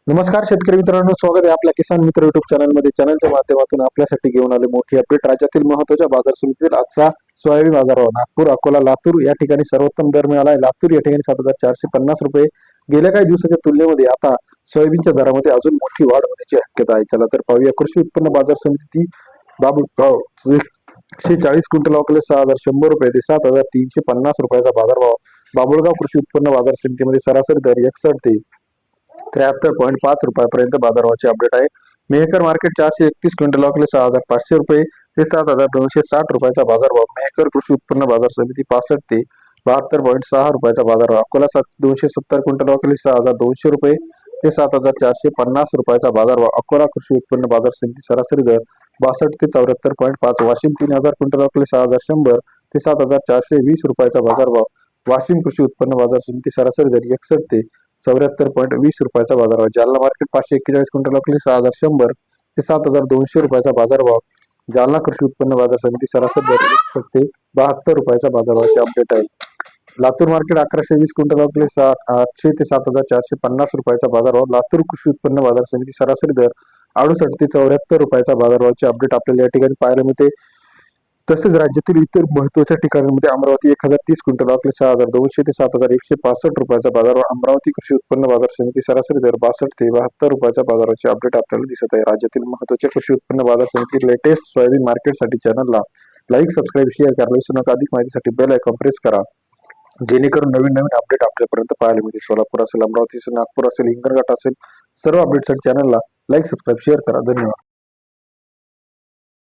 नमस्कार शेतकरी मित्रांनो, स्वागत आहे आपल्या किसान मित्र युट्यूब चॅनलमध्ये. चॅनलच्या माध्यमातून आपल्यासाठी घेऊन आले मोठी अपडेट. राज्यातील महत्त्वाच्या बाजार समितीतील आजचा सोयाबीन बाजारभाव. नागपूर, अकोला, लातूर या ठिकाणी सर्वोत्तम दर मिळाला आहे. लातूर या ठिकाणी 7,450 रुपये. गेल्या काही दिवसाच्या तुलनेमध्ये आता सोयाबीनच्या दरामध्ये अजून मोठी वाढ होण्याची शक्यता आहे. चला तर पाहूया. कृषी उत्पन्न बाजार समिती बाबूगाव 140 क्विंटल अवकले 6,100 रुपये ते 7,350 रुपयाचा बाजारभाव. बाबुळगाव कृषी उत्पन्न बाजार समितीमध्ये सरासरी दर 61 ते 73.5 रुपयापर्यंत बाजारभावाचे अपडेट आहे. मेहकर मार्केट 431 क्विंटल अवकले 6,500 रुपये ते 7,260 रुपयाचा बाजारभाव. मेहकर कृषी उत्पन्न बाजार समिती 65 ते 72.6 रुपयाचा बाजारभाव. अकोला 270 क्विंटल अवकले 6,200 रुपये ते 7,450 रुपयाचा बाजारभाव. अकोला कृषी उत्पन्न बाजार समिती सरासरी दर 62 ते 74.5. वाशिम 3,000 क्विंटल अवकले 6,100 ते 7,420 रुपयाचा बाजारभाव. वाशिम कृषी उत्पन्न बाजार समिती सरासरी दर 61 ते 74.20 रुपयाचा बाजारभाव. जालना मार्केट 541 क्विंटल अवकले 6,100 ते 7,200 रुपयाचा बाजारभाव. जालना कृषी उत्पन्न बाजार समिती सरासरी दर 61 ते 72 रुपयाचा बाजारभावाचे अपडेट आहे. लातूर मार्केट 1120 क्विंटल अवकले 800 ते 7,450 रुपयाचा बाजारभाव. लातूर कृषी उत्पन्न बाजार समिती सरासरी दर 68 ते 74 रुपयाचा बाजारभावाचे अपडेट आपल्याला या ठिकाणी पाहायला मिळते. तसेच राज्यातील इतर महत्त्वाच्या ठिकाणांमध्ये अमरावती 1,030 क्विंटल अवकले 6,200 ते 7,165 रुपयाचा बाजारभाव. अमरावती कृषी उत्पन्न बाजार समिती सरासरी दर 62 ते 72 रुपयाच्या बाजाराचे अपडेट आपल्याला दिसत आहे. राज्यातील महत्त्वाच्या कृषी उत्पन्न बाजार समिती लेटेस्ट सोयाबीन मार्केटसाठी चॅनलला लाईक, सबस्क्राईब, शेअर करायला विसरू नका. अधिक माहितीसाठी बेल आयकॉन प्रेस करा, जेणेकरून नवीन नवीन अपडेट आपल्यापर्यंत पाहायला मिळतील. सोलापूर असेल, अमरावती असेल, नागपूर असेल, हिंगणघाट असेल, सर्व अपडेटसाठी चॅनलला लाईक, सबस्क्राईब, शेअर करा. धन्यवाद.